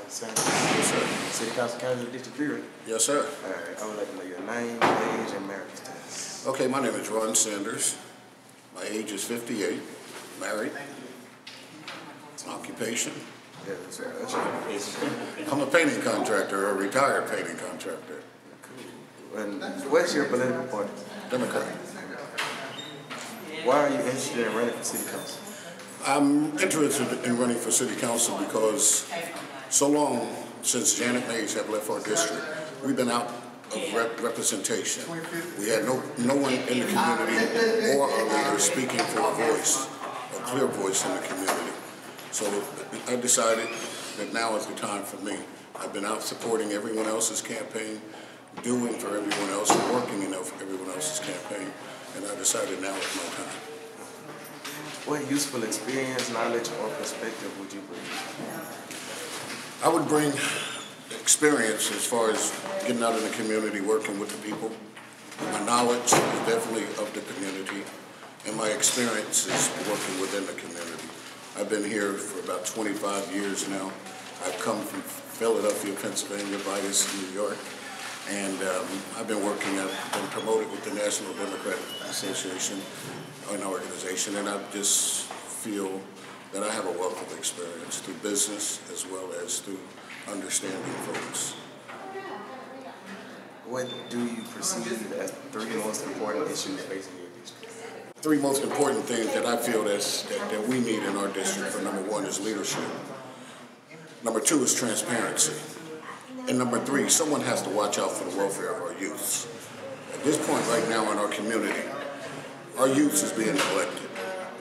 Sanders. Yes, sir. City Council candidate, District 3. Yes, sir. All right, I would like to know your name, age, and marriage status. Okay, my name is Ron Sanders. My age is 58, married. Occupation? Yeah, sir. That's right. I'm a painting contractor, a retired painting contractor. Cool. And what's your political party? Democrat. Why are you interested in running for city council? I'm interested in running for city council because so long since Janet Mays have left our district, we've been out of representation. We had no one in the community or a leader speaking for a voice, a clear voice in the community. So I decided that now is the time for me. I've been out supporting everyone else's campaign, doing for everyone else, and working in everyone else's campaign, and I decided now is my time. What useful experience, knowledge, or perspective would you bring? I would bring experience as far as getting out in the community, working with the people. My knowledge is definitely of the community, and my experience is working within the community. I've been here for about 25 years now. I've come from Philadelphia, Pennsylvania, Vitus, New York, and I've been promoted with the National Democratic Association, an organization, and I just feel that I have a wealth of experience through business as well as through understanding folks. What do you perceive as the 3 most important issues facing your district? 3 most important things that I feel that we need in our district for number 1 is leadership. Number 2 is transparency. And number 3, someone has to watch out for the welfare of our youths. At this point right now in our community, our youth is being neglected.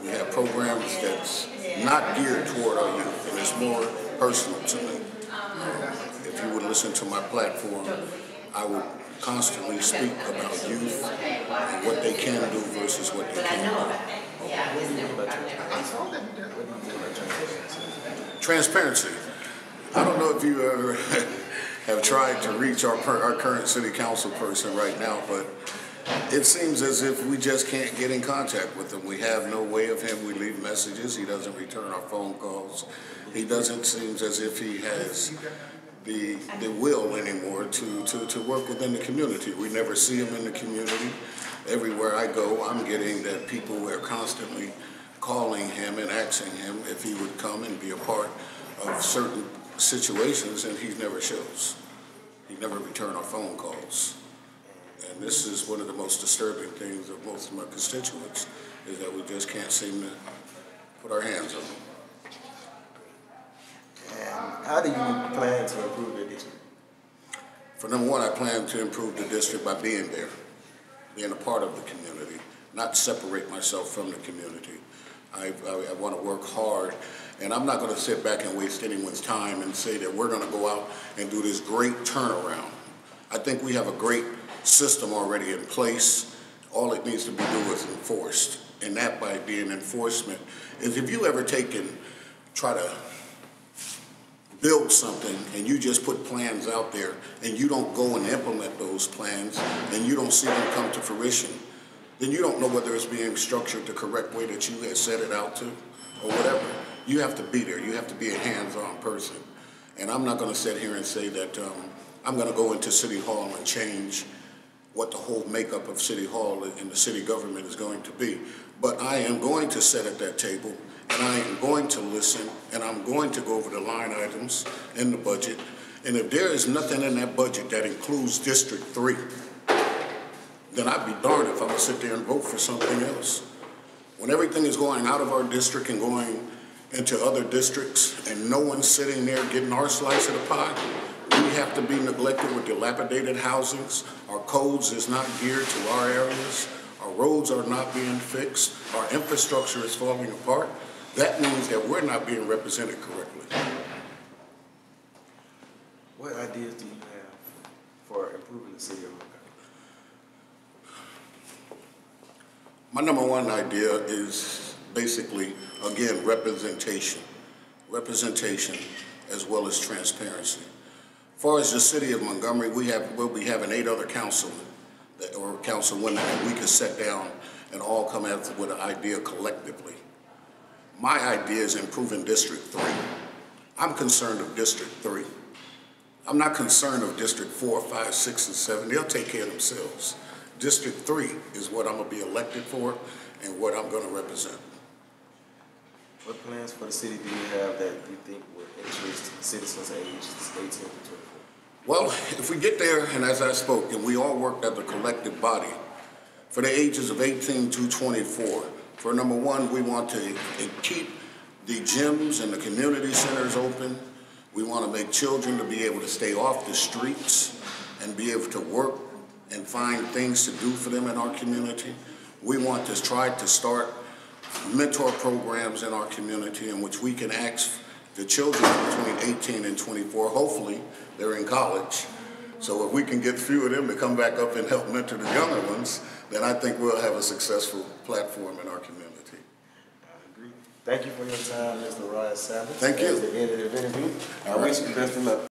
We have programs that's not geared toward our youth, and it's more personal to me. If you would listen to my platform, I would constantly speak about youth and what they can do versus what they can't do. Transparency. I don't know if you ever have tried to reach our current city council person right now, but it seems as if we just can't get in contact with him. We have no way of him. We leave messages. He doesn't return our phone calls. He doesn't seem as if he has the will anymore to work within the community. We never see him in the community. Everywhere I go, I'm getting that people are constantly calling him and asking him if he would come and be a part of certain situations, and he never shows. He never returns our phone calls. And this is one of the most disturbing things of most of my constituents, is that we just can't seem to put our hands on them. And how do you plan to improve your district? For number 1, I plan to improve the district by being there, being a part of the community, not separate myself from the community. I want to work hard, and I'm not going to sit back and waste anyone's time and say that we're going to go out and do this great turnaround. I think we have a great system already in place. All it needs to be done is enforced, and that by being enforcement is if you ever try to build something and you just put plans out there and you don't go and implement those plans and you don't see them come to fruition, then you don't know whether it's being structured the correct way that you had set it out to or whatever. You have to be there. You have to be a hands-on person. And I'm not going to sit here and say that I'm going to go into City Hall and change what the whole makeup of City Hall and the city government is going to be. But I am going to sit at that table, and I am going to listen, and I'm going to go over the line items in the budget. And if there is nothing in that budget that includes District 3, then I'd be darned if I'm going to sit there and vote for something else. When everything is going out of our district and going into other districts, and no one's sitting there getting our slice of the pie, we have to be neglected with dilapidated housings. Our codes is not geared to our areas. Our roads are not being fixed. Our infrastructure is falling apart. That means that we're not being represented correctly. What ideas do you have for improving the city of Montgomery? My number 1 idea is basically, again, representation. Representation as well as transparency. As far as the city of Montgomery, we'll be having 8 other councilmen or councilwomen that we could sit down and all come out with an idea collectively. My idea is improving District 3. I'm concerned of District 3. I'm not concerned of District 4, 5, 6, and 7. They'll take care of themselves. District 3 is what I'm going to be elected for and what I'm going to represent. What plans for the city do you have that you think would interest citizens aged 18 to 24? Well, if we get there, and as I spoke, and we all worked as a collective body, for the ages of 18 to 24, for number one, we want to keep the gyms and the community centers open. We want to make children to be able to stay off the streets and be able to work and find things to do for them in our community. We want to try to start mentor programs in our community in which we can ask the children between 18 and 24, hopefully they're in college. So if we can get a few of them to come back up and help mentor the younger ones, then I think we'll have a successful platform in our community. I agree. Thank you for your time, Mr. Ryan Savage. Thank you. That's the end of the interview. I wish you best of luck.